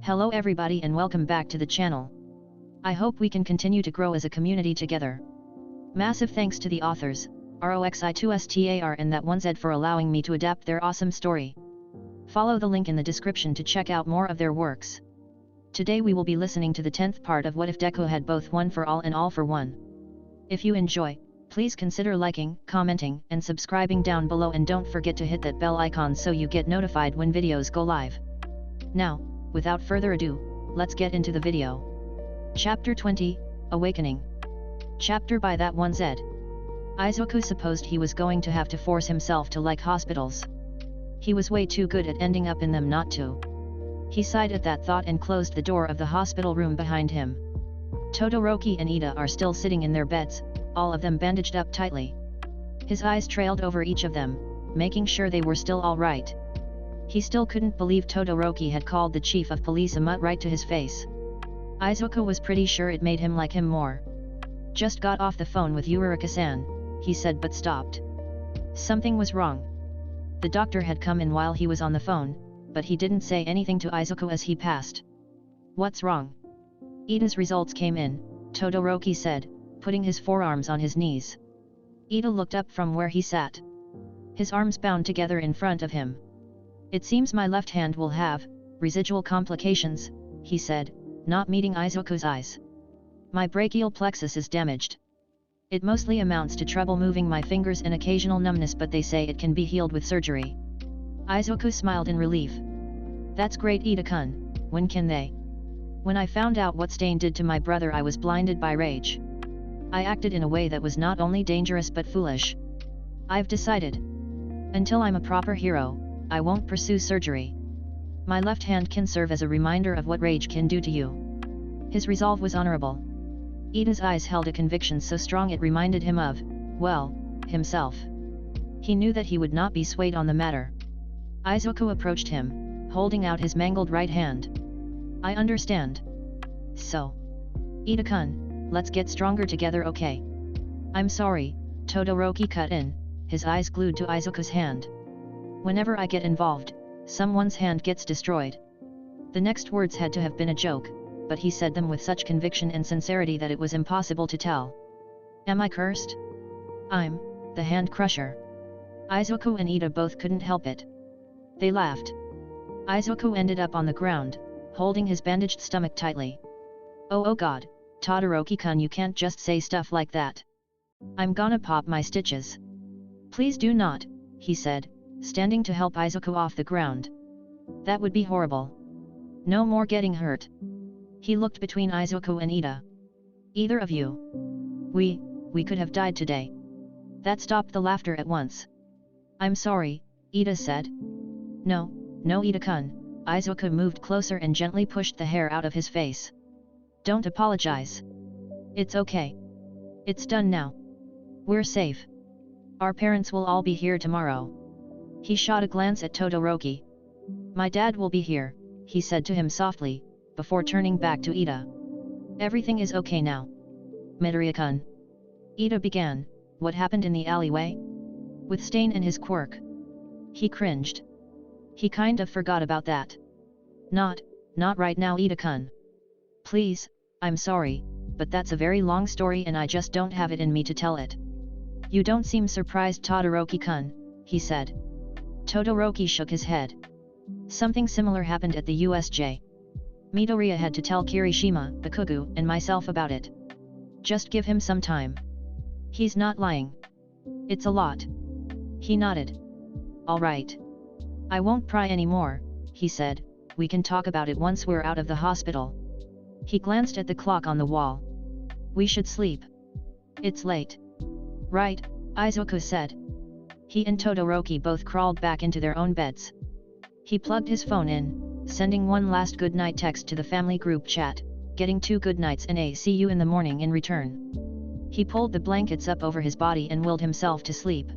Hello everybody and welcome back to the channel. I hope we can continue to grow as a community together. Massive thanks to the authors, Roxi2Star and ThatOneZed for allowing me to adapt their awesome story. Follow the link in the description to check out more of their works. Today we will be listening to the 10th part of What If Deku Had Both One for All and All for One. If you enjoy, please consider liking, commenting, and subscribing down below, and don't forget to hit that bell icon so you get notified when videos go live. Now, without further ado, let's get into the video. Chapter 20, Awakening. Chapter by ThatOneZed. Izuku supposed he was going to have to force himself to like hospitals. He was way too good at ending up in them not to. He sighed at that thought and closed the door of the hospital room behind him. Todoroki and Ida are still sitting in their beds, all of them bandaged up tightly. His eyes trailed over each of them, making sure they were still all right. He still couldn't believe Todoroki had called the chief of police a mutt right to his face. Izuku was pretty sure it made him like him more. Just got off the phone with Uraraka-san, he said, but stopped. Something was wrong. The doctor had come in while he was on the phone, but he didn't say anything to Izuku as he passed. What's wrong? Ida's results came in, Todoroki said, putting his forearms on his knees. Ida looked up from where he sat. His arms bound together in front of him. It seems my left hand will have residual complications, he said, not meeting Izuku's eyes. My brachial plexus is damaged. It mostly amounts to trouble moving my fingers and occasional numbness, but they say it can be healed with surgery. Izuku smiled in relief. That's great, Ida-kun. When can they? When I found out what Stain did to my brother, I was blinded by rage. I acted in a way that was not only dangerous but foolish. I've decided. Until I'm a proper hero, I won't pursue surgery. My left hand can serve as a reminder of what rage can do to you. His resolve was honorable. Ida's eyes held a conviction so strong it reminded him of, well, himself. He knew that he would not be swayed on the matter. Izuku approached him, holding out his mangled right hand. I understand. So. Ida-kun, let's get stronger together, okay? I'm sorry, Todoroki cut in, his eyes glued to Izuku's hand. Whenever I get involved, someone's hand gets destroyed. The next words had to have been a joke, but he said them with such conviction and sincerity that it was impossible to tell. Am I cursed? I'm the hand crusher. Izuku and Ida both couldn't help it. They laughed. Izuku ended up on the ground, holding his bandaged stomach tightly. Oh god, Todoroki-kun, you can't just say stuff like that. I'm gonna pop my stitches. Please do not, he said, standing to help Izuku off the ground. That would be horrible. No more getting hurt. He looked between Izuku and Ida. Either of you. We could have died today. That stopped the laughter at once. I'm sorry, Ida said. No, Ida-kun. Izuku moved closer and gently pushed the hair out of his face. Don't apologize. It's okay. It's done now. We're safe. Our parents will all be here tomorrow. He shot a glance at Todoroki. My dad will be here, he said to him softly, before turning back to Ida. Everything is okay now. Midoriya-kun. Ida began, what happened in the alleyway? With Stain and his quirk. He cringed. He kind of forgot about that. Not right now, Ida-kun. Please, I'm sorry, but that's a very long story and I just don't have it in me to tell it. You don't seem surprised, Todoroki-kun, he said. Todoroki shook his head. Something similar happened at the USJ. Midoriya had to tell Kirishima, Bakugo, and myself about it. Just give him some time. He's not lying. It's a lot. He nodded. All right. I won't pry anymore, he said, we can talk about it once we're out of the hospital. He glanced at the clock on the wall. We should sleep. It's late. Right, Izuku said. He and Todoroki both crawled back into their own beds. He plugged his phone in, sending one last goodnight text to the family group chat, getting 2 good nights and a see you in the morning in return. He pulled the blankets up over his body and willed himself to sleep.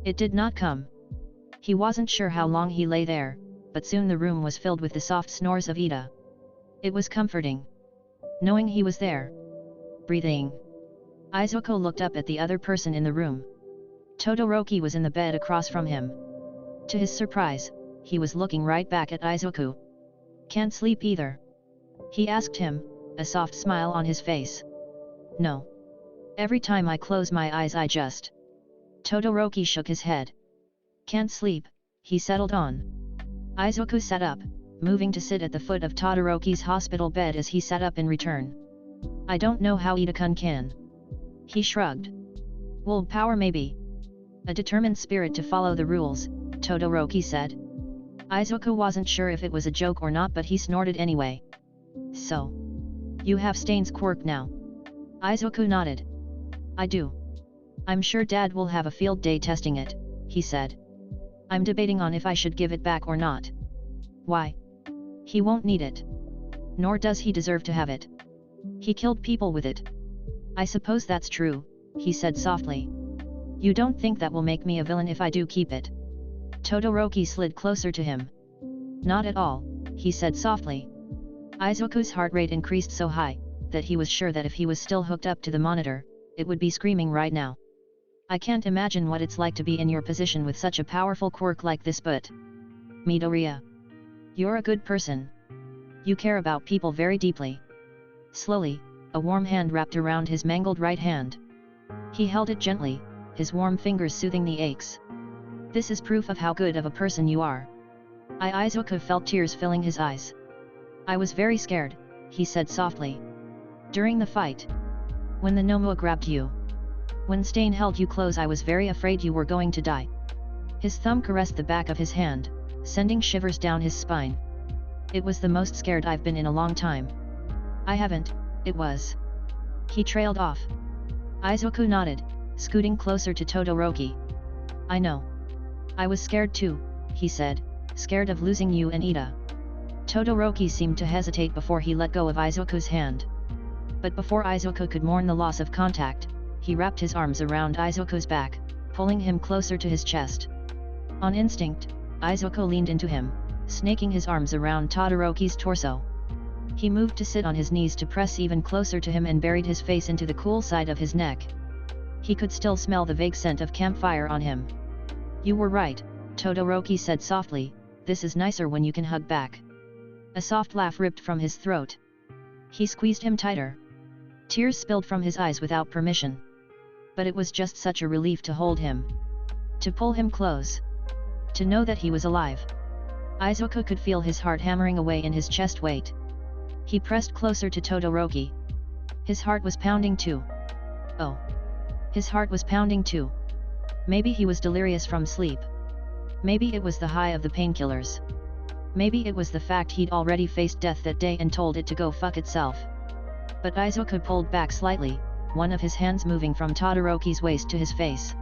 It did not come. He wasn't sure how long he lay there, but soon the room was filled with the soft snores of Ida. It was comforting. Knowing he was there. Breathing. Izuku looked up at the other person in the room. Todoroki was in the bed across from him. To his surprise, he was looking right back at Izuku. Can't sleep either? He asked him, a soft smile on his face. No. Every time I close my eyes I just... Todoroki shook his head. Can't sleep, he settled on. Izuku sat up, moving to sit at the foot of Todoroki's hospital bed as he sat up in return. I don't know how Ida-kun can. He shrugged. Willpower maybe. A determined spirit to follow the rules, Todoroki said. Izuku wasn't sure if it was a joke or not, but he snorted anyway. So. You have Stain's quirk now? Izuku nodded. I do. I'm sure Dad will have a field day testing it, he said. I'm debating on if I should give it back or not. Why? He won't need it. Nor does he deserve to have it. He killed people with it. I suppose that's true, he said softly. You don't think that will make me a villain if I do keep it? Todoroki slid closer to him. Not at all, he said softly. Izuku's heart rate increased so high, that he was sure that if he was still hooked up to the monitor, it would be screaming right now. I can't imagine what it's like to be in your position with such a powerful quirk like this, but... Midoriya. You're a good person. You care about people very deeply. Slowly, a warm hand wrapped around his mangled right hand. He held it gently, his warm fingers soothing the aches. This is proof of how good of a person you are. Izuku felt tears filling his eyes. I was very scared, he said softly. During the fight. When the Nomua grabbed you. When Stain held you close, I was very afraid you were going to die. His thumb caressed the back of his hand, sending shivers down his spine. It was the most scared I've been in a long time. I haven't, it was. He trailed off. Izuku nodded, scooting closer to Todoroki. I know. I was scared too, he said, scared of losing you and Ida. Todoroki seemed to hesitate before he let go of Izuku's hand. But before Izuku could mourn the loss of contact, he wrapped his arms around Izuku's back, pulling him closer to his chest. On instinct, Izuku leaned into him, snaking his arms around Todoroki's torso. He moved to sit on his knees to press even closer to him and buried his face into the cool side of his neck. He could still smell the vague scent of campfire on him. You were right, Todoroki said softly, this is nicer when you can hug back. A soft laugh ripped from his throat. He squeezed him tighter. Tears spilled from his eyes without permission. But it was just such a relief to hold him. To pull him close. To know that he was alive. Izuku could feel his heart hammering away in his chest weight. He pressed closer to Todoroki. His heart was pounding too. Oh. His heart was pounding too. Maybe he was delirious from sleep. Maybe it was the high of the painkillers. Maybe it was the fact he'd already faced death that day and told it to go fuck itself. But Izuku pulled back slightly, one of his hands moving from Todoroki's waist to his face.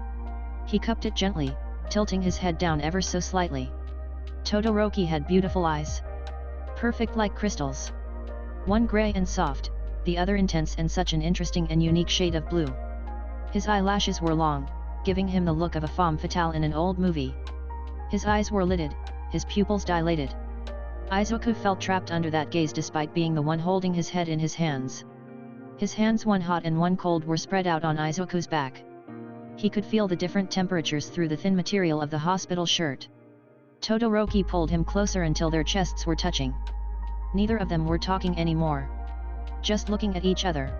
He cupped it gently, tilting his head down ever so slightly. Todoroki had beautiful eyes. Perfect like crystals. One gray and soft, the other intense and such an interesting and unique shade of blue. His eyelashes were long, giving him the look of a femme fatale in an old movie. His eyes were lidded, his pupils dilated. Izuku felt trapped under that gaze despite being the one holding his head in his hands. His hands, one hot and one cold, were spread out on Izuku's back. He could feel the different temperatures through the thin material of the hospital shirt. Todoroki pulled him closer until their chests were touching. Neither of them were talking anymore. Just looking at each other.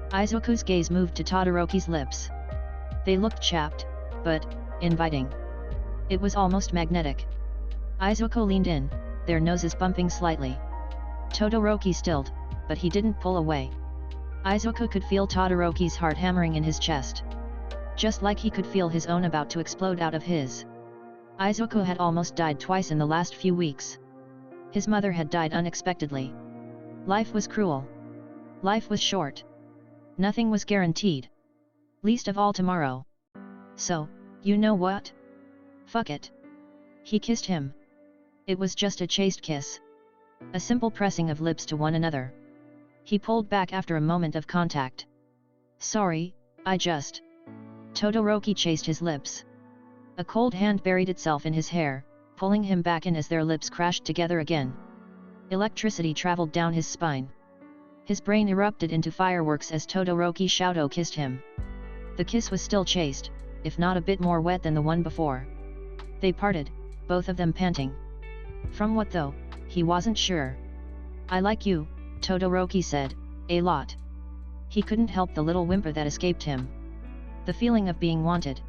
Izuku's gaze moved to Todoroki's lips. They looked chapped, but inviting. It was almost magnetic. Izuku leaned in, their noses bumping slightly. Todoroki stilled, but he didn't pull away. Izuku could feel Todoroki's heart hammering in his chest. Just like he could feel his own about to explode out of his. Izuku had almost died twice in the last few weeks. His mother had died unexpectedly. Life was cruel. Life was short. Nothing was guaranteed. Least of all tomorrow. So, you know what? Fuck it. He kissed him. It was just a chaste kiss. A simple pressing of lips to one another. He pulled back after a moment of contact. Sorry, I just... Todoroki chased his lips. A cold hand buried itself in his hair, pulling him back in as their lips crashed together again. Electricity traveled down his spine. His brain erupted into fireworks as Todoroki Shoto kissed him. The kiss was still chaste, if not a bit more wet than the one before. They parted, both of them panting. From what though? he wasn't sure. I like you, Todoroki said, a lot. He couldn't help the little whimper that escaped him. The feeling of being wanted.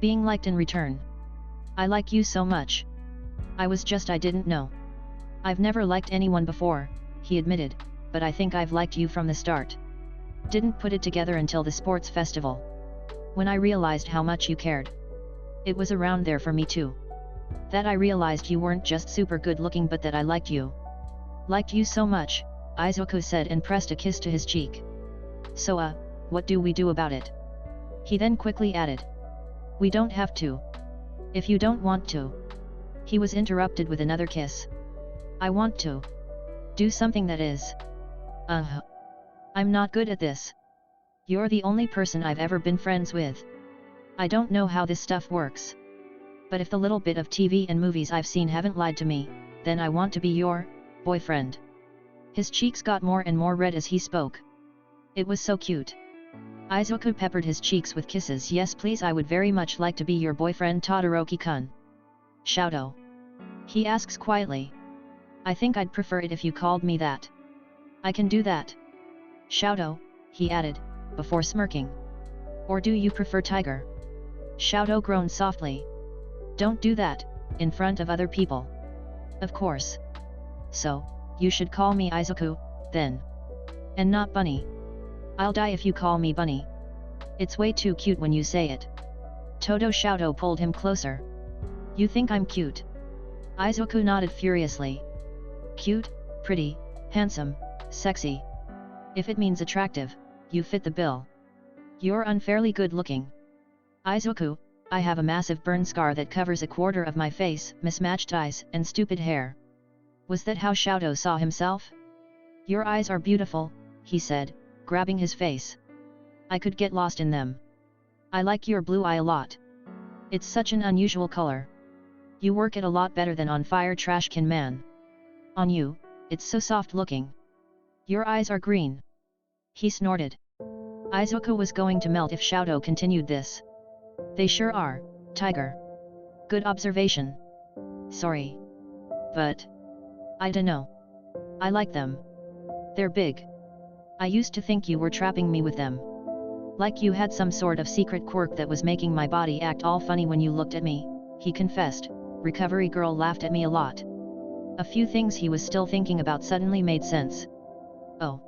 Being liked in return. I like you so much. I didn't know. I've never liked anyone before, he admitted, but I think I've liked you from the start. Didn't put it together until the sports festival. When I realized how much you cared. It was around there for me too. That I realized you weren't just super good looking but that I liked you. Liked you so much, Izuku said and pressed a kiss to his cheek. So what do we do about it? He then quickly added. We don't have to. If you don't want to. He was interrupted with another kiss. I want to. Do something that is. I'm not good at this. You're the only person I've ever been friends with. I don't know how this stuff works. But if the little bit of TV and movies I've seen haven't lied to me, then I want to be your boyfriend. His cheeks got more and more red as he spoke. It was so cute. Izuku peppered his cheeks with kisses. Yes please, I would very much like to be your boyfriend, Todoroki-kun. Shouto. He asks quietly. I think I'd prefer it if you called me that. I can do that. Shouto, he added, before smirking. Or do you prefer Tiger? Shouto groaned softly. Don't do that, in front of other people. Of course. So, you should call me Izuku, then. And not Bunny. I'll die if you call me Bunny. It's way too cute when you say it. Shouto pulled him closer. You think I'm cute? Izuku nodded furiously. Cute, pretty, handsome, sexy. If it means attractive, you fit the bill. You're unfairly good looking. Izuku, I have a massive burn scar that covers a quarter of my face, mismatched eyes, and stupid hair. Was that how Shouto saw himself? Your eyes are beautiful, he said, grabbing his face. I could get lost in them. I like your blue eye a lot. It's such an unusual color. You work it a lot better than on Fire Trash Can Man. On you, it's so soft looking. Your eyes are green. He snorted. Izuku was going to melt if Shouto continued this. They sure are, Tiger. Good observation. Sorry. But I dunno. I like them. They're big. I used to think you were trapping me with them. Like you had some sort of secret quirk that was making my body act all funny when you looked at me, he confessed. Recovery girl laughed at me a lot. A few things he was still thinking about suddenly made sense. Oh.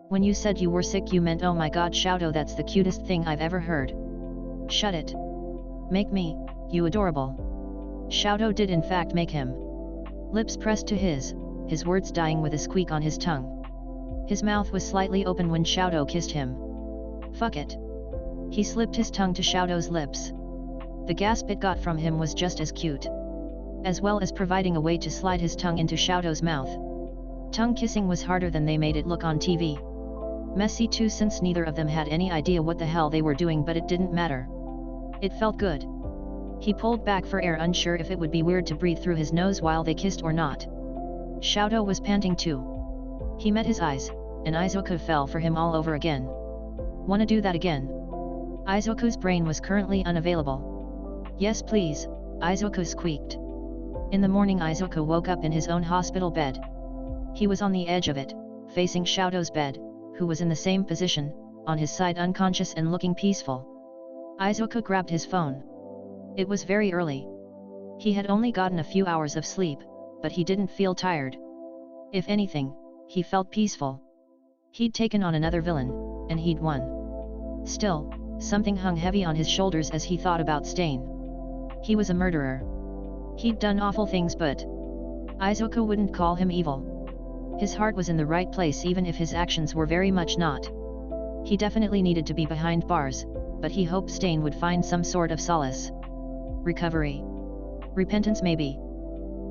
When you said you were sick you meant oh my god Shouto, that's the cutest thing I've ever heard. Shut it. Make me, you adorable. Shouto did in fact make him. Lips pressed to his words dying with a squeak on his tongue. His mouth was slightly open when Shouto kissed him. Fuck it. He slipped his tongue to Shouto's lips. The gasp it got from him was just as cute. As well as providing a way to slide his tongue into Shouto's mouth. Tongue kissing was harder than they made it look on TV. Messy too, since neither of them had any idea what the hell they were doing, but it didn't matter. It felt good. He pulled back for air, unsure if it would be weird to breathe through his nose while they kissed or not. Shouto was panting too. He met his eyes, and Izuku fell for him all over again. Wanna do that again? Izuku's brain was currently unavailable. Yes please, Izuku squeaked. In the morning Izuku woke up in his own hospital bed. He was on the edge of it, facing Shouto's bed, who was in the same position, on his side unconscious and looking peaceful. Izuku grabbed his phone. It was very early. He had only gotten a few hours of sleep, but he didn't feel tired. If anything, he felt peaceful. He'd taken on another villain, and he'd won. Still, something hung heavy on his shoulders as he thought about Stain. He was a murderer. He'd done awful things, but Izuku wouldn't call him evil. His heart was in the right place even if his actions were very much not. He definitely needed to be behind bars, but he hoped Stain would find some sort of solace. Recovery. Repentance maybe.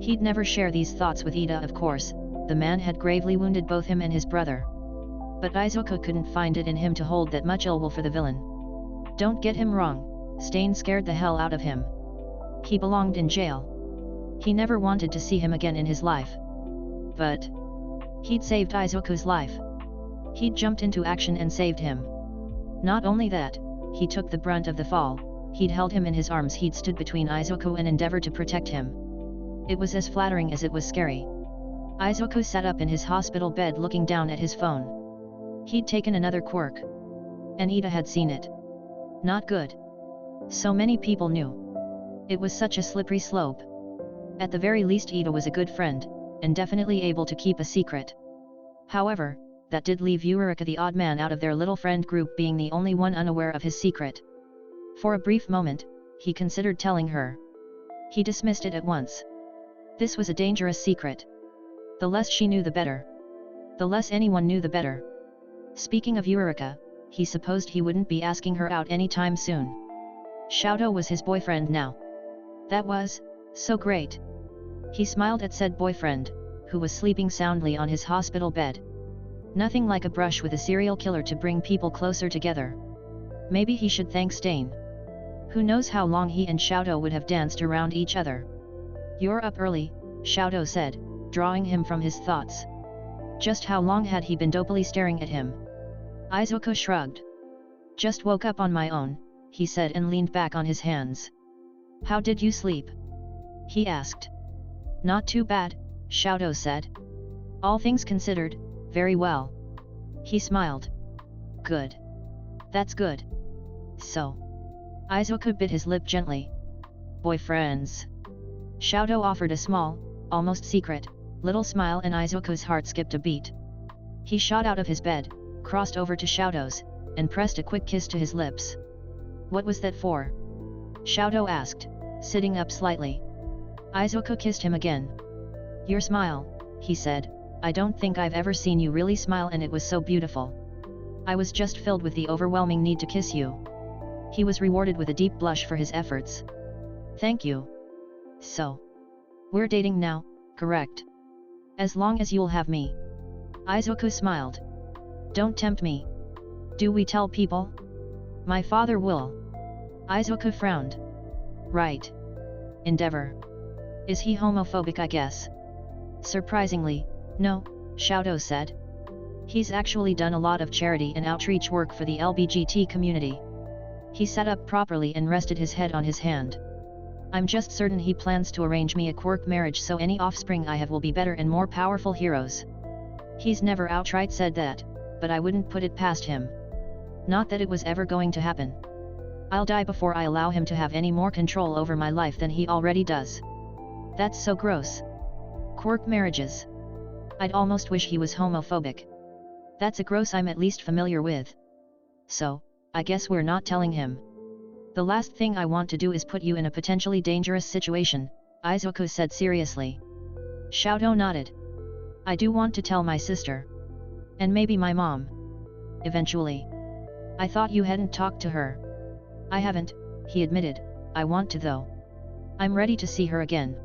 He'd never share these thoughts with Ida, of course. The man had gravely wounded both him and his brother. But Izuku couldn't find it in him to hold that much ill will for the villain. Don't get him wrong, Stain scared the hell out of him. He belonged in jail. He never wanted to see him again in his life. But he'd saved Izuku's life. He'd jumped into action and saved him. Not only that, he took the brunt of the fall. He'd held him in his arms. He'd stood between Izuku and endeavored to protect him. It was as flattering as it was scary. Izuku sat up in his hospital bed looking down at his phone. He'd taken another quirk. And Ida had seen it. Not good. So many people knew. It was such a slippery slope. At the very least Ida was a good friend, and definitely able to keep a secret. However, that did leave Eureka the odd man out of their little friend group, being the only one unaware of his secret. For a brief moment, he considered telling her. He dismissed it at once. This was a dangerous secret. The less she knew the better. The less anyone knew the better. Speaking of Eureka, he supposed he wouldn't be asking her out anytime soon. Shoto was his boyfriend now. That was so great. He smiled at said boyfriend, who was sleeping soundly on his hospital bed. Nothing like a brush with a serial killer to bring people closer together. Maybe he should thank Stain. Who knows how long he and Shoto would have danced around each other. You're up early, Shoto said, drawing him from his thoughts. Just how long had he been dopily staring at him? Izuku shrugged. Just woke up on my own, he said and leaned back on his hands. How did you sleep? He asked. Not too bad, Shoto said. All things considered, very well. He smiled. Good. That's good. So. Izuku bit his lip gently. Boyfriends. Shoto offered a small, almost secret, little smile and Izuku's heart skipped a beat. He shot out of his bed, crossed over to Shoto's, and pressed a quick kiss to his lips. What was that for? Shoto asked, sitting up slightly. Izuku kissed him again. Your smile, he said, I don't think I've ever seen you really smile and it was so beautiful. I was just filled with the overwhelming need to kiss you. He was rewarded with a deep blush for his efforts. Thank you. So. We're dating now, correct? As long as you'll have me. Izuku smiled. Don't tempt me. Do we tell people? My father will. Izuku frowned. Right. Endeavor. Is he homophobic, I guess? Surprisingly, no, Shoto said. He's actually done a lot of charity and outreach work for the LGBT community. He sat up properly and rested his head on his hand. I'm just certain he plans to arrange me a quirk marriage so any offspring I have will be better and more powerful heroes. He's never outright said that, but I wouldn't put it past him. Not that it was ever going to happen. I'll die before I allow him to have any more control over my life than he already does. That's so gross. Quirk marriages. I'd almost wish he was homophobic. That's a gross I'm at least familiar with. So, I guess we're not telling him. The last thing I want to do is put you in a potentially dangerous situation, Izuku said seriously. Shoto nodded. I do want to tell my sister. And maybe my mom. Eventually. I thought you hadn't talked to her. I haven't, he admitted, I want to though. I'm ready to see her again.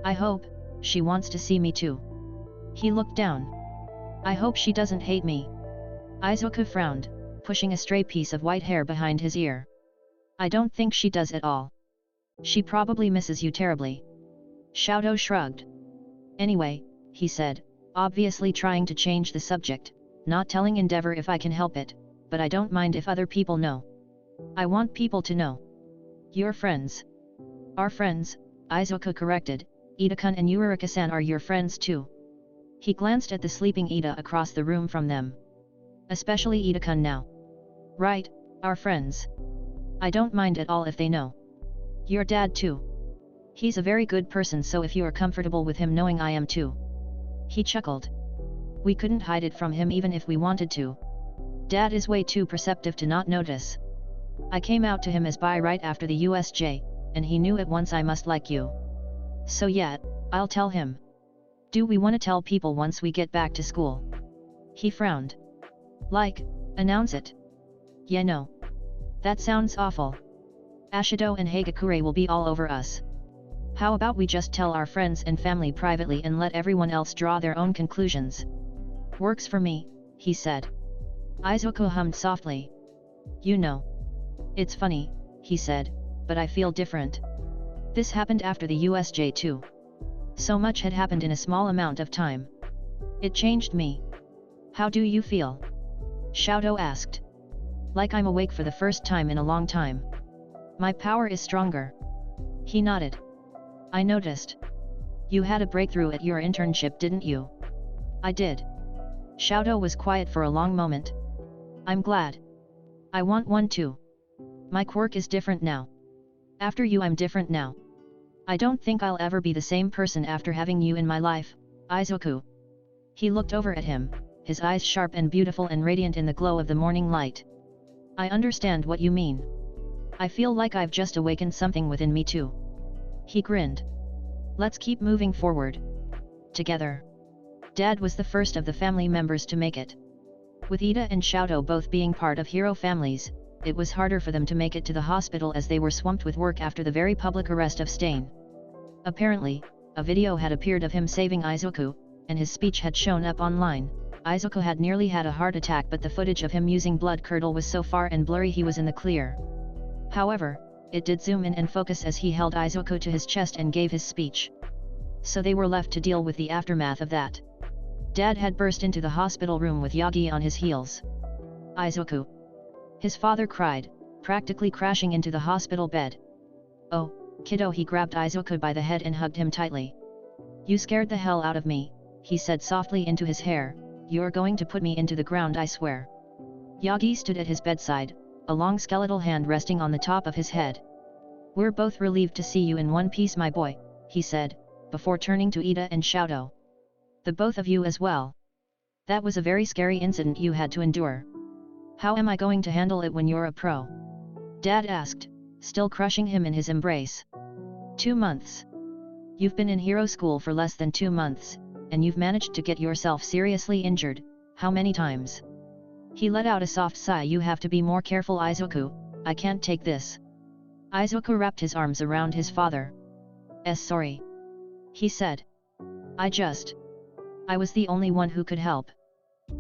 I hope she wants to see me too. He looked down. I hope she doesn't hate me. Izuku frowned, pushing a stray piece of white hair behind his ear. I don't think she does at all. She probably misses you terribly. Shoto shrugged. Anyway, he said, obviously trying to change the subject, not telling Endeavor if I can help it, but I don't mind if other people know. I want people to know. Your friends. Our friends, Izuku corrected, Ida-kun and Eureka-san are your friends too. He glanced at the sleeping Ida across the room from them. Especially Ida-kun now. Right, our friends. I don't mind at all if they know. Your dad too. He's a very good person, so if you are comfortable with him knowing I am too. He chuckled. We couldn't hide it from him even if we wanted to. Dad is way too perceptive to not notice. I came out to him as bi right after the USJ, and he knew at once I must like you. So yeah, I'll tell him. Do we want to tell people once we get back to school? He frowned. Like, announce it. Yeah, no. That sounds awful. Ashido and Hagakure will be all over us. How about we just tell our friends and family privately and let everyone else draw their own conclusions? Works for me, he said. Izuku hummed softly. You know. It's funny, he said, but I feel different. This happened after the USJ too. So much had happened in a small amount of time. It changed me. How do you feel? Shoto asked. Like I'm awake for the first time in a long time. My power is stronger. He nodded. I noticed. You had a breakthrough at your internship, didn't you? I did. Shoto was quiet for a long moment. I'm glad. I want one too. My quirk is different now. After you, I'm different now. I don't think I'll ever be the same person after having you in my life, Izuku. He looked over at him, his eyes sharp and beautiful and radiant in the glow of the morning light. I understand what you mean. I feel like I've just awakened something within me too. He grinned. Let's keep moving forward. Together. Dad was the first of the family members to make it. With Ida and Shoto both being part of hero families, it was harder for them to make it to the hospital as they were swamped with work after the very public arrest of Stain. Apparently, a video had appeared of him saving Izuku, and his speech had shown up online. Izuku had nearly had a heart attack, but the footage of him using blood curdle was so far and blurry he was in the clear. However, it did zoom in and focus as he held Izuku to his chest and gave his speech. So they were left to deal with the aftermath of that. Dad had burst into the hospital room with Yagi on his heels. Izuku. His father cried, practically crashing into the hospital bed. Oh, kiddo, he grabbed Izuku by the head and hugged him tightly. You scared the hell out of me, he said softly into his hair. You're going to put me into the ground, I swear. Yagi stood at his bedside, a long skeletal hand resting on the top of his head. We're both relieved to see you in one piece, my boy, he said, before turning to Ida and Shoto. The both of you as well. That was a very scary incident you had to endure. How am I going to handle it when you're a pro? Dad asked, still crushing him in his embrace. 2 months. You've been in hero school for less than 2 months, and you've managed to get yourself seriously injured. How many times? He let out a soft sigh. You have to be more careful, Izuku, I can't take this. Izuku wrapped his arms around his father. Sorry. He said. I was the only one who could help.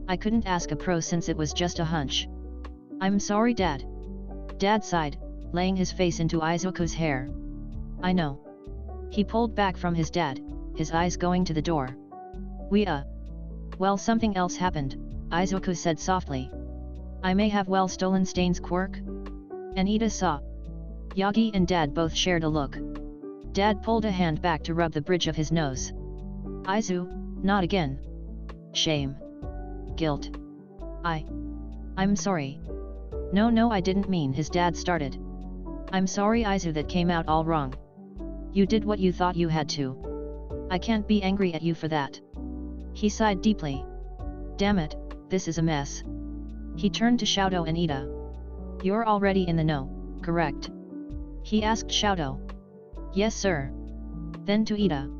I couldn't ask a pro since it was just a hunch. I'm sorry, Dad. Dad sighed, laying his face into Izuku's hair. I know. He pulled back from his dad, his eyes going to the door. Well, something else happened, Izuku said softly. I may have stolen Stain's quirk? And Ida saw. Yagi and Dad both shared a look. Dad pulled a hand back to rub the bridge of his nose. Izu, not again. Shame. Guilt. I'm sorry. No, I didn't mean, his dad started. I'm sorry, Izu, that came out all wrong. You did what you thought you had to. I can't be angry at you for that. He sighed deeply. Damn it, this is a mess. He turned to Shoto and Ida. You're already in the know, correct? He asked Shoto. Yes, sir. Then to Ida.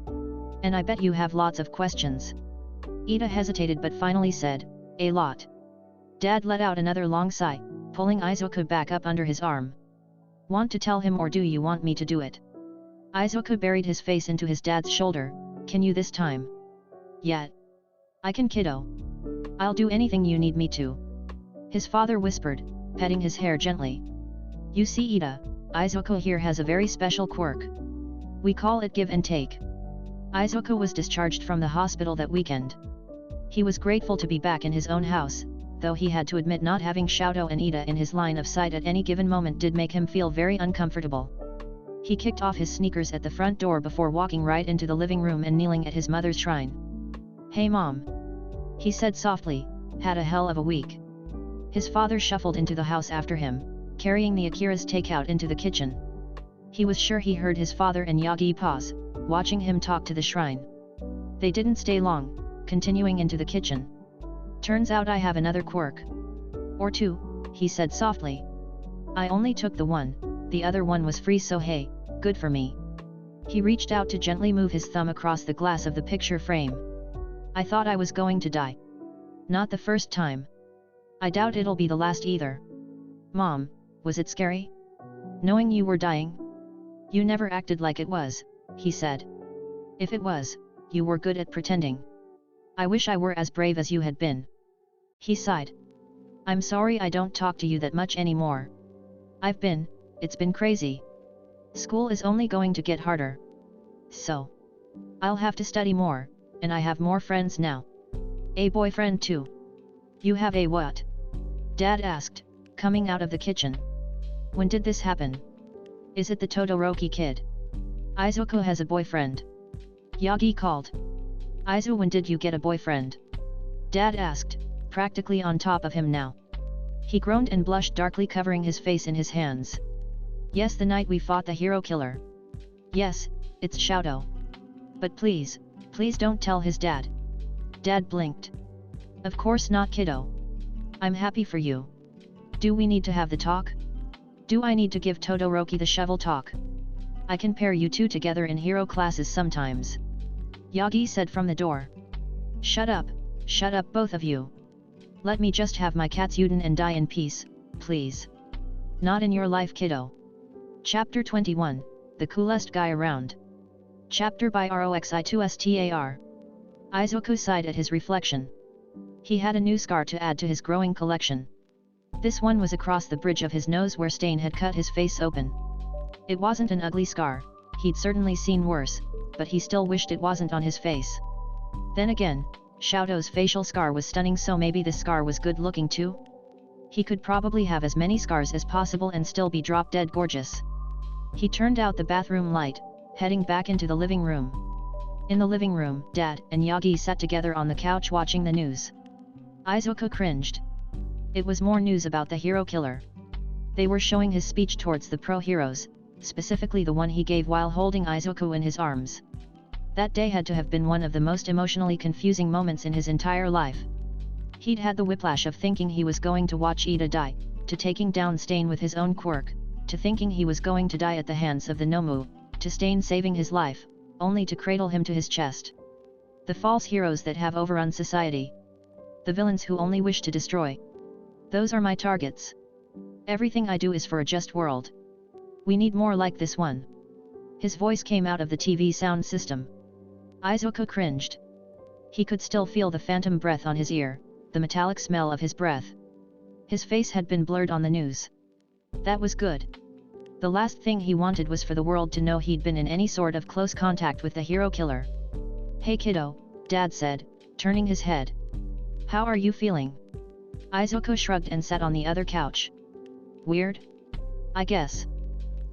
And I bet you have lots of questions. Ida hesitated but finally said, a lot. Dad let out another long sigh, pulling Izuku back up under his arm. Want to tell him, or do you want me to do it? Izuku buried his face into his dad's shoulder. Can you this time? Yeah. I can, kiddo. I'll do anything you need me to. His father whispered, petting his hair gently. You see, Ida, Izuku here has a very special quirk. We call it give and take. Izuku was discharged from the hospital that weekend. He was grateful to be back in his own house, though he had to admit not having Shoto and Ida in his line of sight at any given moment did make him feel very uncomfortable. He kicked off his sneakers at the front door before walking right into the living room and kneeling at his mother's shrine. Hey Mom. He said softly, had a hell of a week. His father shuffled into the house after him, carrying the Akira's takeout into the kitchen. He was sure he heard his father and Yagi pause, watching him talk to the shrine. They didn't stay long, continuing into the kitchen. Turns out I have another quirk. Or two, he said softly. I only took the one, the other one was free, so hey, good for me. He reached out to gently move his thumb across the glass of the picture frame. I thought I was going to die. Not the first time. I doubt it'll be the last either. Mom, was it scary? Knowing you were dying? You never acted like it was, he said. If it was, you were good at pretending. I wish I were as brave as you had been. He sighed. I'm sorry I don't talk to you that much anymore. It's been crazy. School is only going to get harder. So. I'll have to study more, and I have more friends now. A boyfriend too. You have a what? Dad asked, coming out of the kitchen. When did this happen? Is it the Todoroki kid? Izuku has a boyfriend. Yagi called. Aizu, when did you get a boyfriend? Dad asked, practically on top of him now. He groaned and blushed darkly, covering his face in his hands. Yes, the night we fought the hero killer. Yes, it's Xiaodo. But please don't tell his dad. Dad blinked. Of course not, kiddo. I'm happy for you. Do we need to have the talk? Do I need to give Todoroki the shovel talk? I can pair you two together in hero classes sometimes. Yagi said from the door. Shut up both of you. Let me just have my Katsuden and die in peace, please. Not in your life, kiddo. Chapter 21, The Coolest Guy Around. Chapter by Roxi2Star. Izuku sighed at his reflection. He had a new scar to add to his growing collection. This one was across the bridge of his nose where Stain had cut his face open. It wasn't an ugly scar, he'd certainly seen worse, but he still wished it wasn't on his face. Then again, Xiaodo's facial scar was stunning, so maybe this scar was good looking too? He could probably have as many scars as possible and still be drop dead gorgeous. He turned out the bathroom light, heading back into the living room. In the living room, Dad and Yagi sat together on the couch watching the news. Izuku cringed. It was more news about the hero killer. They were showing his speech towards the pro-heroes, specifically the one he gave while holding Izuku in his arms. That day had to have been one of the most emotionally confusing moments in his entire life. He'd had the whiplash of thinking he was going to watch Ida die, to taking down Stain with his own quirk, to thinking he was going to die at the hands of the Nomu, to Stain saving his life, only to cradle him to his chest. The false heroes that have overrun society. The villains who only wish to destroy. Those are my targets. Everything I do is for a just world. We need more like this one. His voice came out of the TV sound system. Izuku cringed. He could still feel the phantom breath on his ear, the metallic smell of his breath. His face had been blurred on the news. That was good. The last thing he wanted was for the world to know he'd been in any sort of close contact with the hero killer. Hey kiddo, Dad said, turning his head. How are you feeling? Izuku shrugged and sat on the other couch. Weird? I guess.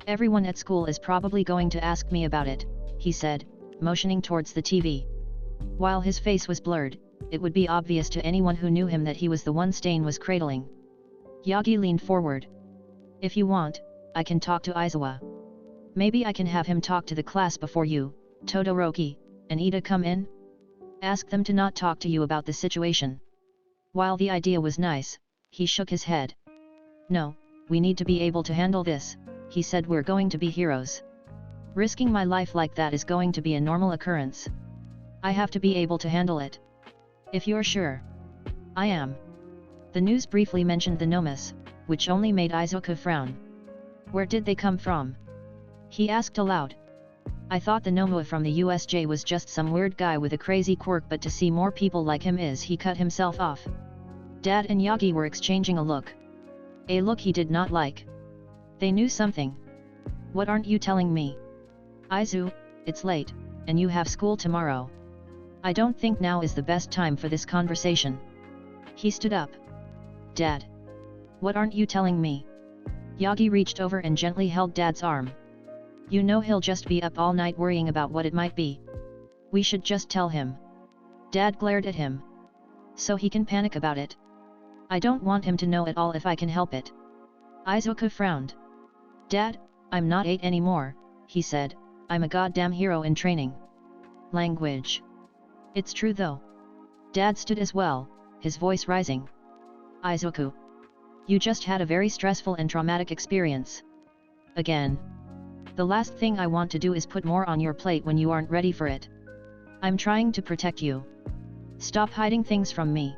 Everyone at school is probably going to ask me about it, he said, motioning towards the TV. While his face was blurred, it would be obvious to anyone who knew him that he was the one Stain was cradling. Yagi leaned forward. If you want, I can talk to Aizawa. Maybe I can have him talk to the class before you, Todoroki, and Ida come in? Ask them to not talk to you about the situation. While the idea was nice, he shook his head. No, we need to be able to handle this, he said. We're going to be heroes. Risking my life like that is going to be a normal occurrence. I have to be able to handle it. If you're sure. I am. The news briefly mentioned the Nomus, which only made Izuku frown. Where did they come from? He asked aloud. I thought the Nomua from the USJ was just some weird guy with a crazy quirk, but to see more people like him is he cut himself off. Dad and Yagi were exchanging a look. A look he did not like. They knew something. What aren't you telling me? Aizu, it's late, and you have school tomorrow. I don't think now is the best time for this conversation. He stood up. Dad. What aren't you telling me? Yagi reached over and gently held Dad's arm. You know he'll just be up all night worrying about what it might be. We should just tell him. Dad glared at him. So he can panic about it. I don't want him to know at all if I can help it. Izuku frowned. Dad, I'm not 8 anymore, he said, I'm a goddamn hero in training. Language. It's true though. Dad stood as well, his voice rising. Izuku. You just had a very stressful and traumatic experience. Again. The last thing I want to do is put more on your plate when you aren't ready for it. I'm trying to protect you. Stop hiding things from me.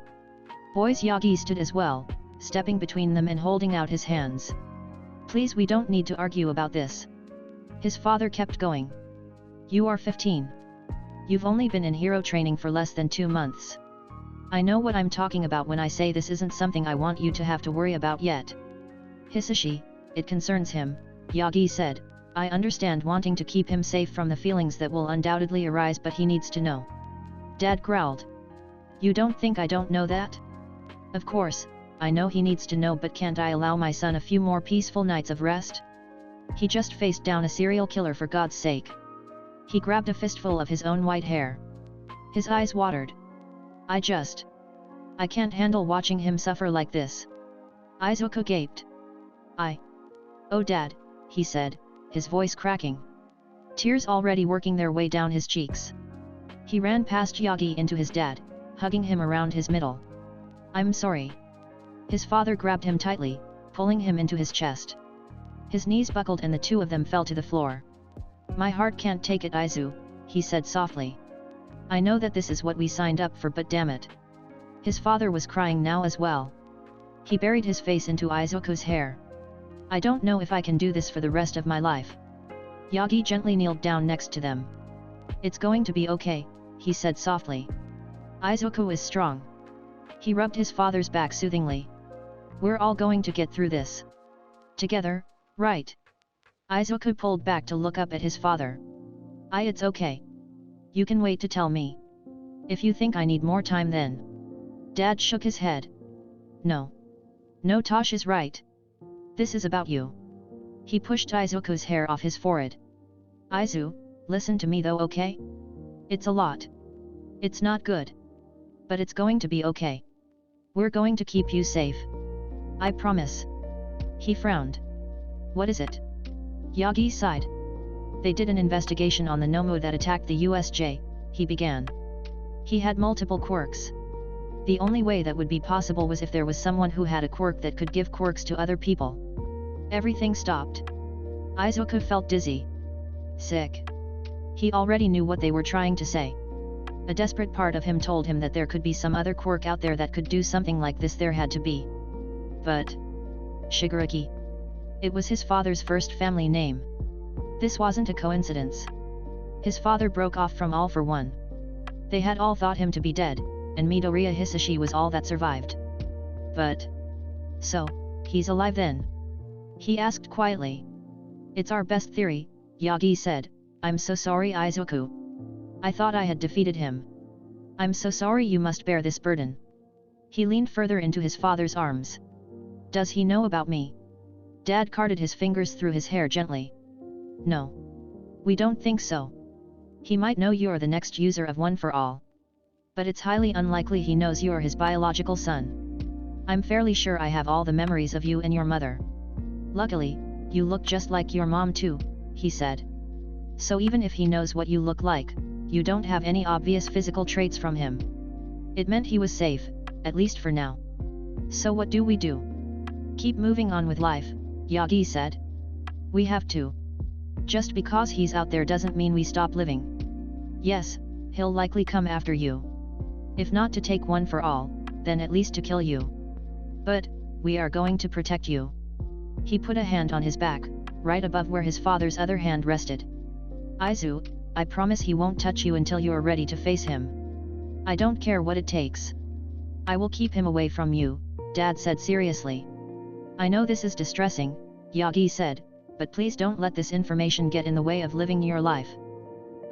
Boys. Yagi stood as well, stepping between them and holding out his hands. Please, we don't need to argue about this. His father kept going. You are 15. You've only been in hero training for less than 2 months. I know what I'm talking about when I say this isn't something I want you to have to worry about yet. Hisashi, it concerns him, Yagi said. I understand wanting to keep him safe from the feelings that will undoubtedly arise, but he needs to know. Dad growled. You don't think I don't know that? Of course, I know he needs to know, but can't I allow my son a few more peaceful nights of rest? He just faced down a serial killer, for God's sake. He grabbed a fistful of his own white hair. His eyes watered. I can't handle watching him suffer like this. Izuku gaped. Oh Dad, he said, his voice cracking. Tears already working their way down his cheeks. He ran past Yagi into his dad, hugging him around his middle. I'm sorry. His father grabbed him tightly, pulling him into his chest. His knees buckled and the two of them fell to the floor. My heart can't take it, Izu, he said softly. I know that this is what we signed up for, but damn it. His father was crying now as well. He buried his face into Izuku's hair. I don't know if I can do this for the rest of my life. Yagi gently kneeled down next to them. It's going to be okay, he said softly. Izuku is strong. He rubbed his father's back soothingly. We're all going to get through this. Together, right? Izuku pulled back to look up at his father. It's okay. You can wait to tell me. If you think I need more time then. Dad shook his head. No. No, Tosh is right. This is about you. He pushed Izuku's hair off his forehead. Izu, listen to me though, okay? It's a lot. It's not good. But it's going to be okay. We're going to keep you safe. I promise. He frowned. What is it? Yagi sighed. They did an investigation on the Nomu that attacked the USJ, he began. He had multiple quirks. The only way that would be possible was if there was someone who had a quirk that could give quirks to other people. Everything stopped. Izuku felt dizzy. Sick. He already knew what they were trying to say. A desperate part of him told him that there could be some other quirk out there that could do something like this. There had to be. But Shigaraki. It was his father's first family name. This wasn't a coincidence. His father broke off from All for One. They had all thought him to be dead, and Midoriya Hisashi was all that survived. But so, he's alive then? He asked quietly. It's our best theory, Yagi said. I'm so sorry, Izuku. I thought I had defeated him. I'm so sorry you must bear this burden. He leaned further into his father's arms. Does he know about me? Dad carted his fingers through his hair gently. No. We don't think so. He might know you're the next user of One for All. But it's highly unlikely he knows you're his biological son. I'm fairly sure I have all the memories of you and your mother. Luckily, you look just like your mom too, he said. So even if he knows what you look like, you don't have any obvious physical traits from him. It meant he was safe, at least for now. So what do we do? Keep moving on with life, Yagi said. We have to. Just because he's out there doesn't mean we stop living. Yes, he'll likely come after you. If not to take One for All, then at least to kill you. But we are going to protect you. He put a hand on his back, right above where his father's other hand rested. Izu, I promise he won't touch you until you're ready to face him. I don't care what it takes. I will keep him away from you, Dad said seriously. I know this is distressing, Yagi said, but please don't let this information get in the way of living your life.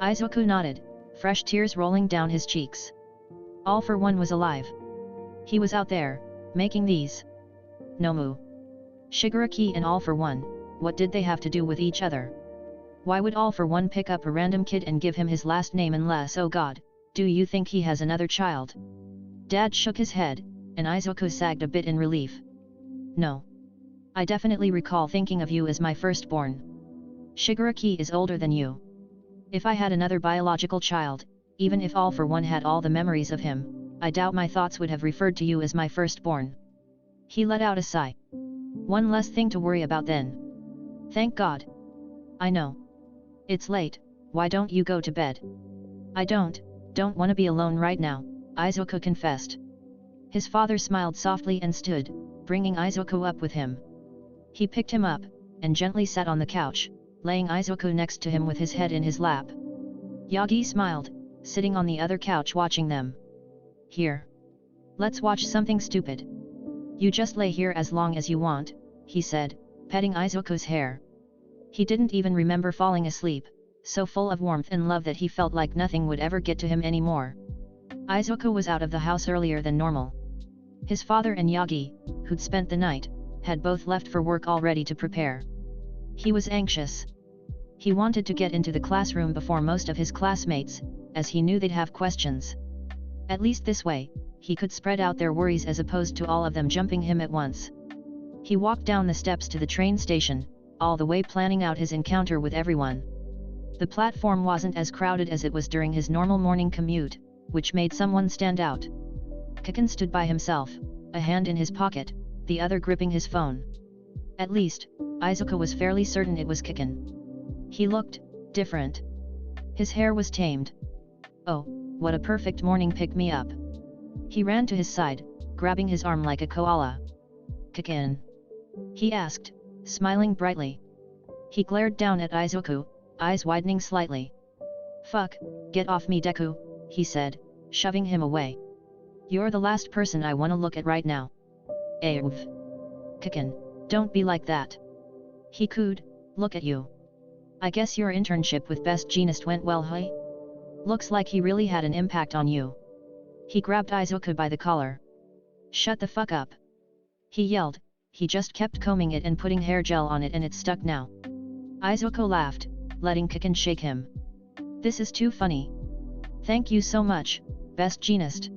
Izuku nodded, fresh tears rolling down his cheeks. All for One was alive. He was out there, making these. Nomu. Shigaraki and All for One, what did they have to do with each other? Why would All for One pick up a random kid and give him his last name unless, oh god, do you think he has another child? Dad shook his head, and Izuku sagged a bit in relief. No. I definitely recall thinking of you as my firstborn. Shigaraki is older than you. If I had another biological child, even if All for One had all the memories of him, I doubt my thoughts would have referred to you as my firstborn. He let out a sigh. One less thing to worry about then. Thank God. I know. It's late, why don't you go to bed? I don't want to be alone right now, Izuku confessed. His father smiled softly and stood, bringing Izuku up with him. He picked him up, and gently sat on the couch, laying Izuku next to him with his head in his lap. Yagi smiled, sitting on the other couch watching them. Here. Let's watch something stupid. You just lay here as long as you want, he said, petting Izuku's hair. He didn't even remember falling asleep, so full of warmth and love that he felt like nothing would ever get to him anymore. Izuku was out of the house earlier than normal. His father and Yagi, who'd spent the night, had both left for work already to prepare. He was anxious. He wanted to get into the classroom before most of his classmates, as he knew they'd have questions. At least this way, he could spread out their worries as opposed to all of them jumping him at once. He walked down the steps to the train station, all the way planning out his encounter with everyone. The platform wasn't as crowded as it was during his normal morning commute, which made someone stand out. Kiken stood by himself, a hand in his pocket, the other gripping his phone. At least, Izuku was fairly certain it was Kiken. He looked different. His hair was tamed. Oh, what a perfect morning pick-me-up. He ran to his side, grabbing his arm like a koala. Kiken? He asked, smiling brightly. He glared down at Izuku, eyes widening slightly. Fuck, get off me Deku, he said, shoving him away. You're the last person I wanna look at right now. AFO. Kiken, don't be like that. He cooed, look at you. I guess your internship with Best Jeanist went well, huh? Looks like he really had an impact on you. He grabbed Izuku by the collar. Shut the fuck up. He yelled, he just kept combing it and putting hair gel on it and it's stuck now. Izuku laughed, letting Kiken shake him. This is too funny. Thank you so much, Best Jeanist.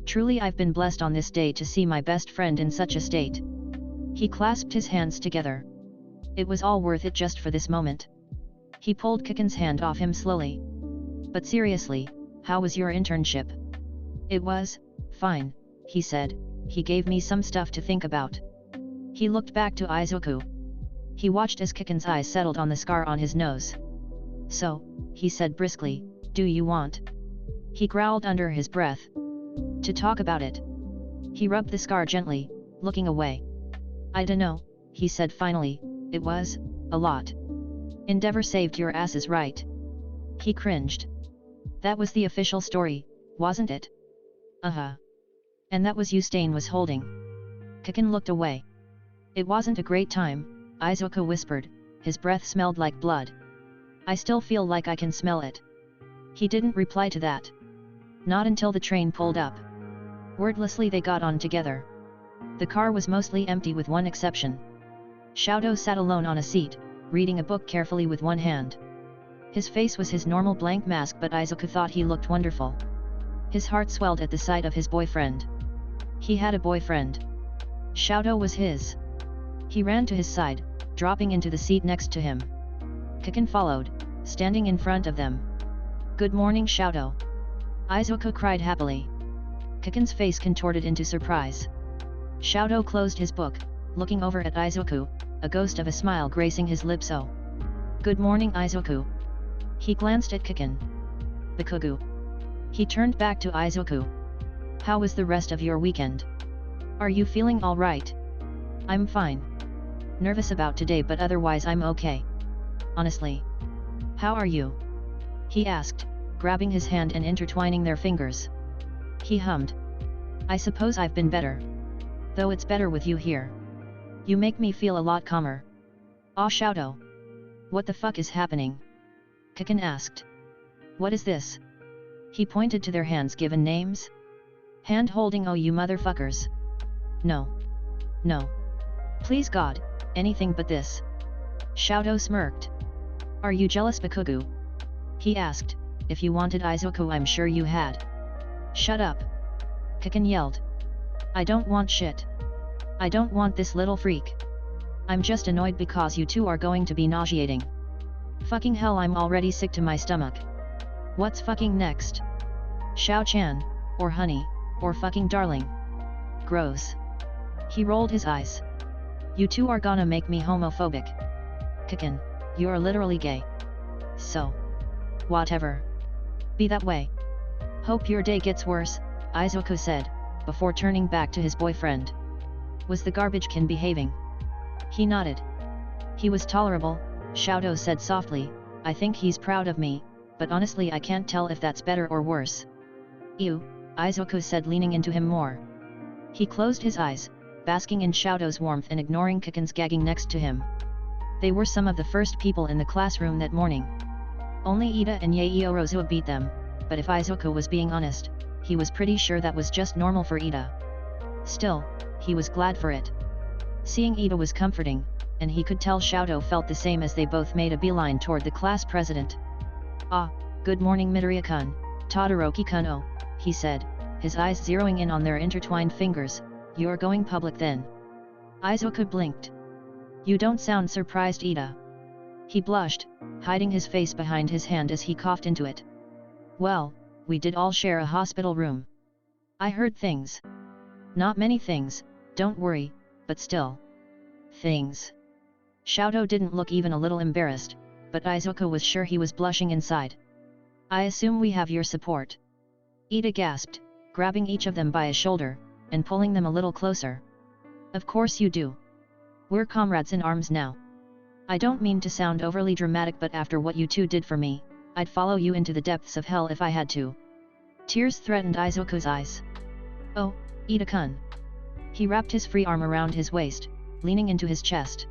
Truly I've been blessed on this day to see my best friend in such a state. He clasped his hands together. It was all worth it just for this moment. He pulled Kiken's hand off him slowly. But seriously, how was your internship? It was fine, he said. He gave me some stuff to think about. He looked back to Izuku. He watched as Kiken's eyes settled on the scar on his nose. So, he said briskly, do you want? He growled under his breath. To talk about it. He rubbed the scar gently, looking away. I dunno, he said finally, it was a lot. Endeavor saved your asses, right? He cringed. That was the official story, wasn't it? Uh-huh. And that was you Stain was holding. Kiken looked away. It wasn't a great time, Izuku whispered, his breath smelled like blood. I still feel like I can smell it. He didn't reply to that. Not until the train pulled up. Wordlessly they got on together. The car was mostly empty with one exception. Shoto sat alone on a seat, reading a book carefully with one hand. His face was his normal blank mask, but Izuku thought he looked wonderful. His heart swelled at the sight of his boyfriend. He had a boyfriend. Shoto was his. He ran to his side, dropping into the seat next to him. Kiken followed, standing in front of them. Good morning, Shoto. Izuku cried happily. Kiken's face contorted into surprise. Shoto closed his book, looking over at Izuku, a ghost of a smile gracing his lips. Oh. Good morning, Izuku. He glanced at Kiken. Bikugu. He turned back to Izuku. How was the rest of your weekend? Are you feeling all right? I'm fine. Nervous about today, but otherwise I'm okay. Honestly. How are you? He asked, grabbing his hand and intertwining their fingers. He hummed. I suppose I've been better. Though it's better with you here. You make me feel a lot calmer. Ah, Shoto. What the fuck is happening? Kiken asked. What is this? He pointed to their hands given names. Hand holding. Oh, you motherfuckers. No. No. Please God, anything but this. Shoto smirked. Are you jealous, Bikugu? He asked. If you wanted Izuku, I'm sure you had. Shut up. Kiken yelled. I don't want shit. I don't want this little freak. I'm just annoyed because you two are going to be nauseating. Fucking hell, I'm already sick to my stomach. What's fucking next? Xiao-chan, or honey, or fucking darling. Gross. He rolled his eyes. You two are gonna make me homophobic. Kiken, you're literally gay. So. Whatever. Be that way. Hope your day gets worse, Izuku said, before turning back to his boyfriend. Was the garbage can behaving? He nodded. He was tolerable, Shoto said softly. I think he's proud of me, but honestly I can't tell if that's better or worse. Ew, Izuku said, leaning into him more. He closed his eyes, basking in Shoto's warmth and ignoring Kiken's gagging next to him. They were some of the first people in the classroom that morning. Only Ida and Yaoyorozu beat them, but if Izuku was being honest, he was pretty sure that was just normal for Ida. Still, he was glad for it. Seeing Ida was comforting, and he could tell Xiaodo felt the same as they both made a beeline toward the class president. "Ah, good morning Midoriya-kun, Todoroki-kun." "Oh," he said, his eyes zeroing in on their intertwined fingers, "you're going public then?" Izuku blinked. "You don't sound surprised, Ida." He blushed, hiding his face behind his hand as he coughed into it. "Well, we did all share a hospital room. I heard things. Not many things, don't worry, but still. Things." Xiaodo didn't look even a little embarrassed, but Izuku was sure he was blushing inside. "I assume we have your support." Ida gasped, grabbing each of them by a shoulder, and pulling them a little closer. "Of course you do. We're comrades in arms now. I don't mean to sound overly dramatic, but after what you two did for me, I'd follow you into the depths of hell if I had to." Tears threatened Izuku's eyes. "Oh, Ida-kun." He wrapped his free arm around his waist, leaning into his chest.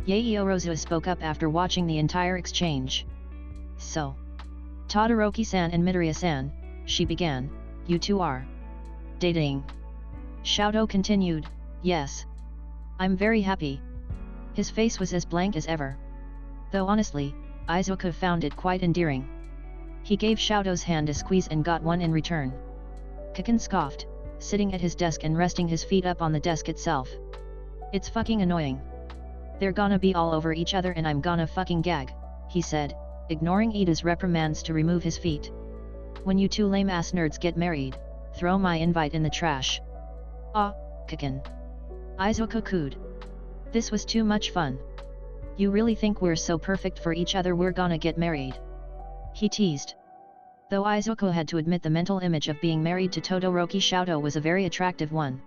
Yaio Rosa spoke up after watching the entire exchange. "So, Todoroki-san and Midoriya-san," she began, "you two are dating?" Xiaodo continued, "Yes. I'm very happy." His face was as blank as ever. Though honestly, Izuku found it quite endearing. He gave Xiaodo's hand a squeeze and got one in return. Kaken scoffed, sitting at his desk and resting his feet up on the desk itself. "It's fucking annoying. They're gonna be all over each other and I'm gonna fucking gag," he said, ignoring Ida's reprimands to remove his feet. "When you two lame-ass nerds get married, throw my invite in the trash." "Ah, Kaken." Izuku cooed. This was too much fun. "You really think we're so perfect for each other we're gonna get married?" he teased. Though Izuku had to admit the mental image of being married to Todoroki Xiaodo was a very attractive one.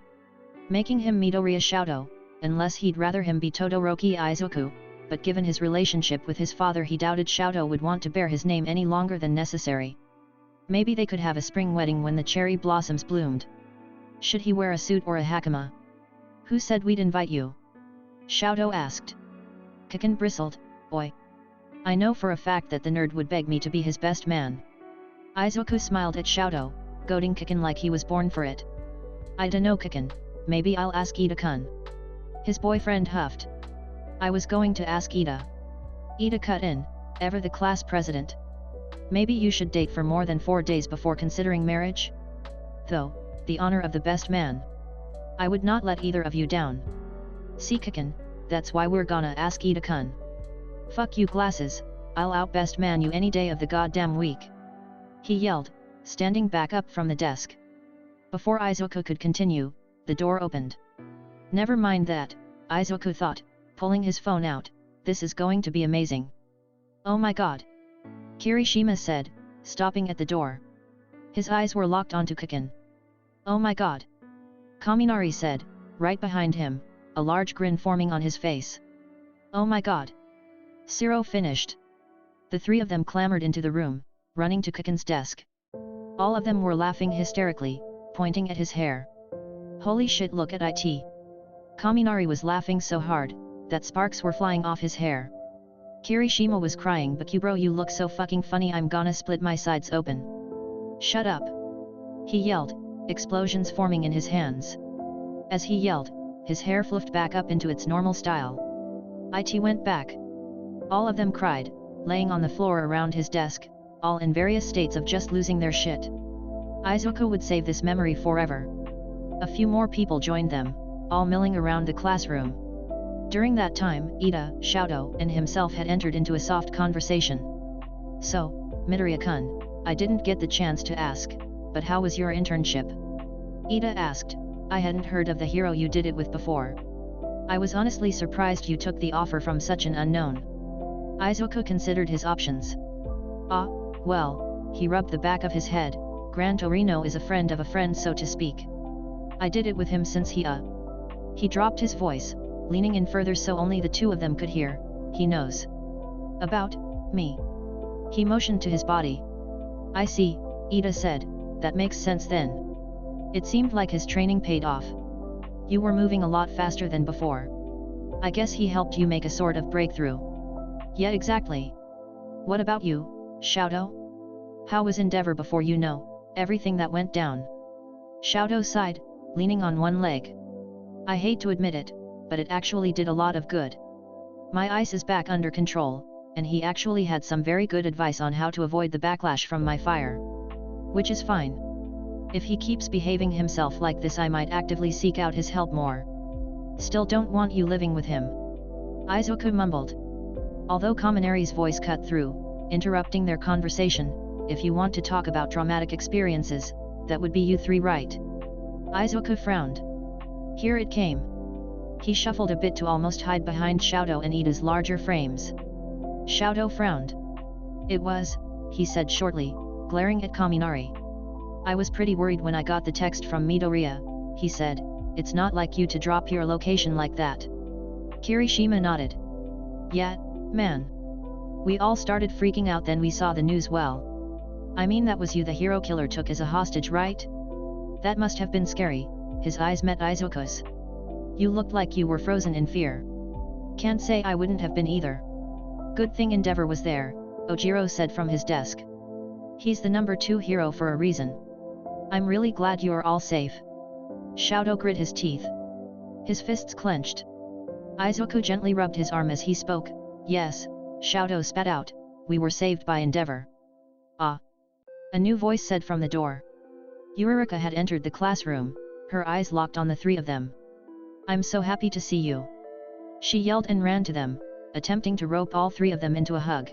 Making him Midoriya Xiaodo, unless he'd rather him be Todoroki Izuku, but given his relationship with his father he doubted Xiaodo would want to bear his name any longer than necessary. Maybe they could have a spring wedding when the cherry blossoms bloomed. Should he wear a suit or a hakama? "Who said we'd invite you?" Xiaodo asked. Kaken bristled, "Oi. I know for a fact that the nerd would beg me to be his best man." Izuku smiled at Xiaodo, goading Kaken like he was born for it. "I dunno Kaken, maybe I'll ask Ida-kun." His boyfriend huffed. "I was going to ask Ida." Ida cut in, "Ever the class president? Maybe you should date for more than 4 days before considering marriage? Though, the honor of the best man. I would not let either of you down." "See Kaken, that's why we're gonna ask Ida-kun." "Fuck you glasses, I'll out best man you any day of the goddamn week," he yelled, standing back up from the desk. Before Izuku could continue, the door opened. "Never mind that," Izuku thought, pulling his phone out, "this is going to be amazing." "Oh my god," Kirishima said, stopping at the door. His eyes were locked onto Kaken. "Oh my god," Kaminari said, right behind him, a large grin forming on his face. "Oh my god." Zero finished. The three of them clambered into the room, running to Kaken's desk. All of them were laughing hysterically, pointing at his hair. "Holy shit, look at it." Kaminari was laughing so hard, that sparks were flying off his hair. Kirishima was crying, "But bro, you look so fucking funny, I'm gonna split my sides open." "Shut up!" he yelled, explosions forming in his hands. As he yelled, his hair fluffed back up into its normal style. It went back. All of them cried, laying on the floor around his desk, all in various states of just losing their shit. Izuku would save this memory forever. A few more people joined them, all milling around the classroom. During that time, Ida, Xiaodo, and himself had entered into a soft conversation. "So, Midoriya-kun, I didn't get the chance to ask, but how was your internship?" Ida asked. "I hadn't heard of the hero you did it with before. I was honestly surprised you took the offer from such an unknown." Izuku considered his options. "Ah, well," he rubbed the back of his head, "Gran Torino is a friend of a friend, so to speak. I did it with him since he dropped his voice, leaning in further so only the two of them could hear, "He knows about me." He motioned to his body. "I see," Ida said, "that makes sense then. It seemed like his training paid off. You were moving a lot faster than before. I guess he helped you make a sort of breakthrough." "Yeah, exactly. What about you, Xiaodo? How was Endeavor before everything that went down?" Xiaodo sighed, leaning on one leg. "I hate to admit it, but it actually did a lot of good. My ice is back under control, and he actually had some very good advice on how to avoid the backlash from my fire. Which is fine. If he keeps behaving himself like this, I might actively seek out his help more. Still don't want you living with him. Izuku mumbled. Although Kaminari's voice cut through, interrupting their conversation, if you want to talk about traumatic experiences, that would be you three, right? Izuku frowned. Here it came. He shuffled a bit to almost hide behind Shoto and Ida's larger frames. Shoto frowned. It was, he said shortly, glaring at Kaminari. I was pretty worried when I got the text from Midoriya, he said. It's not like you to drop your location like that. Kirishima nodded. Yeah, man. We all started freaking out then we saw the news. Well, I mean, that was you the hero killer took as a hostage, right? That must have been scary. His eyes met Izuku's. You looked like you were frozen in fear. Can't say I wouldn't have been either. Good thing Endeavor was there, Ojiro said from his desk. He's the number 2 hero for a reason. I'm really glad you're all safe. Shoto grit his teeth. His fists clenched. Izuku gently rubbed his arm as he spoke. Yes, Shoto spat out, we were saved by Endeavor. Ah. A new voice said from the door. Eureka had entered the classroom, her eyes locked on the three of them. I'm so happy to see you. She yelled and ran to them, attempting to rope all three of them into a hug.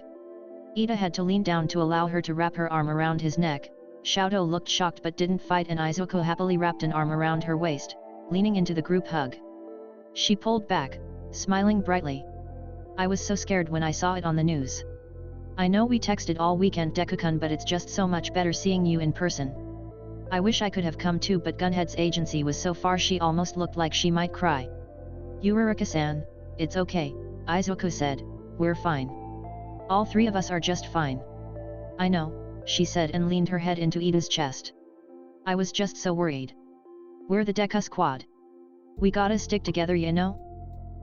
Ida had to lean down to allow her to wrap her arm around his neck. Shoto looked shocked but didn't fight, and Izuku happily wrapped an arm around her waist, leaning into the group hug. She pulled back, smiling brightly. I was so scared when I saw it on the news. I know we texted all weekend, Deku-kun, but it's just so much better seeing you in person. I wish I could have come too, but Gunhead's agency was so far she almost looked like she might cry. Eureka-san, it's okay, Izuku said, we're fine. All three of us are just fine. I know, she said and leaned her head into Ida's chest. I was just so worried. We're the Deku squad. We gotta stick together, you know?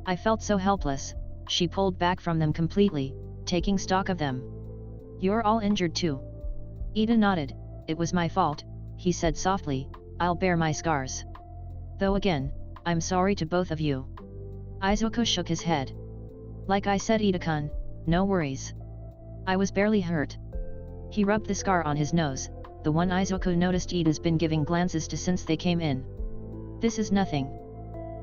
I felt so helpless. She pulled back from them completely, taking stock of them. You're all injured too. Ida nodded. It was my fault, he said softly. I'll bear my scars. Though again, I'm sorry to both of you. Izuku shook his head. Like I said, Ida-kun, no worries. I was barely hurt. He rubbed the scar on his nose, the one Izuku noticed Ida's been giving glances to since they came in. This is nothing.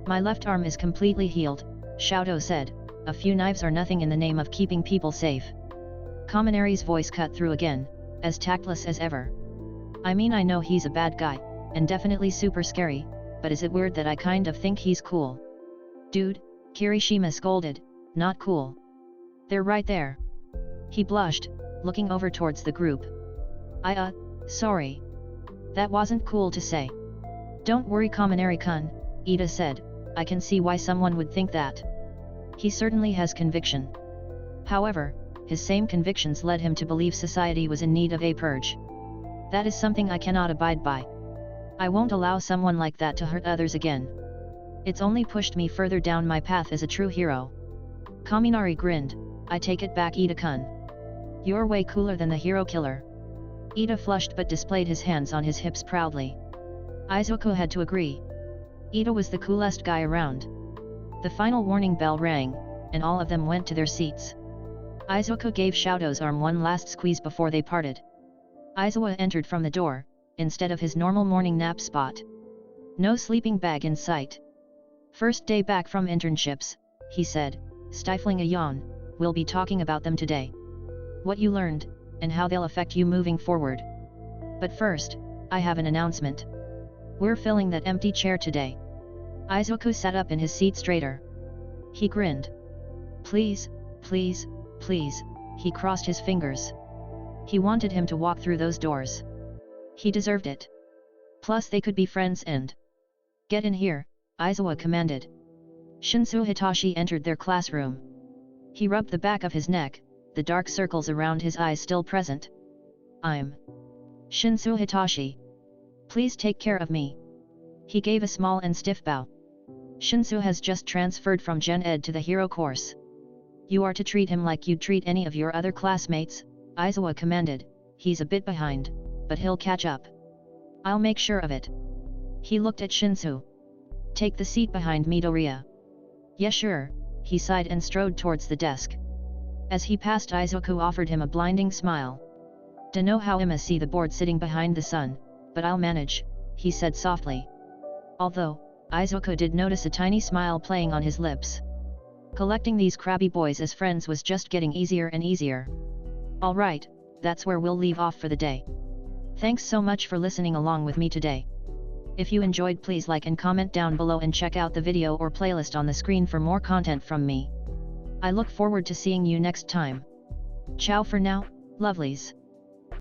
My left arm is completely healed, Shoto said. A few knives are nothing in the name of keeping people safe. Kaminari's voice cut through again, as tactless as ever. I mean, I know he's a bad guy, and definitely super scary, but is it weird that I kind of think he's cool? Dude, Kirishima scolded, not cool. They're right there. He blushed, looking over towards the group. Sorry. That wasn't cool to say. Don't worry, Kaminari-kun, Ida said, I can see why someone would think that. He certainly has conviction. However, his same convictions led him to believe society was in need of a purge. That is something I cannot abide by. I won't allow someone like that to hurt others again. It's only pushed me further down my path as a true hero. Kaminari grinned. I take it back, Ida-kun. You're way cooler than the hero killer. Ida flushed but displayed his hands on his hips proudly. Izuku had to agree. Ida was the coolest guy around. The final warning bell rang, and all of them went to their seats. Izuku gave Shoto's arm one last squeeze before they parted. Aizawa entered from the door, instead of his normal morning nap spot. No sleeping bag in sight. First day back from internships, he said, stifling a yawn. We'll be talking about them today. What you learned, and how they'll affect you moving forward. But first, I have an announcement. We're filling that empty chair today. Izuku sat up in his seat straighter. He grinned. Please, please, please, he crossed his fingers. He wanted him to walk through those doors. He deserved it. Plus they could be friends and... Get in here, Aizawa commanded. Shinsu Hitachi entered their classroom. He rubbed the back of his neck, the dark circles around his eyes still present. I'm Shinsu Hitachi. Please take care of me. He gave a small and stiff bow. Shinsu has just transferred from Gen Ed to the hero course. You are to treat him like you'd treat any of your other classmates, Aizawa commanded. He's a bit behind, but he'll catch up. I'll make sure of it. He looked at Shinsu. Take the seat behind Midoriya. Yeah, sure, he sighed and strode towards the desk. As he passed, Izuku offered him a blinding smile. "Dunno how I'ma see the board sitting behind the sun, but I'll manage," he said softly. Although, Izuku did notice a tiny smile playing on his lips. Collecting these crabby boys as friends was just getting easier and easier. Alright, that's where we'll leave off for the day. Thanks so much for listening along with me today. If you enjoyed, please like and comment down below and check out the video or playlist on the screen for more content from me. I look forward to seeing you next time. Ciao for now, lovelies.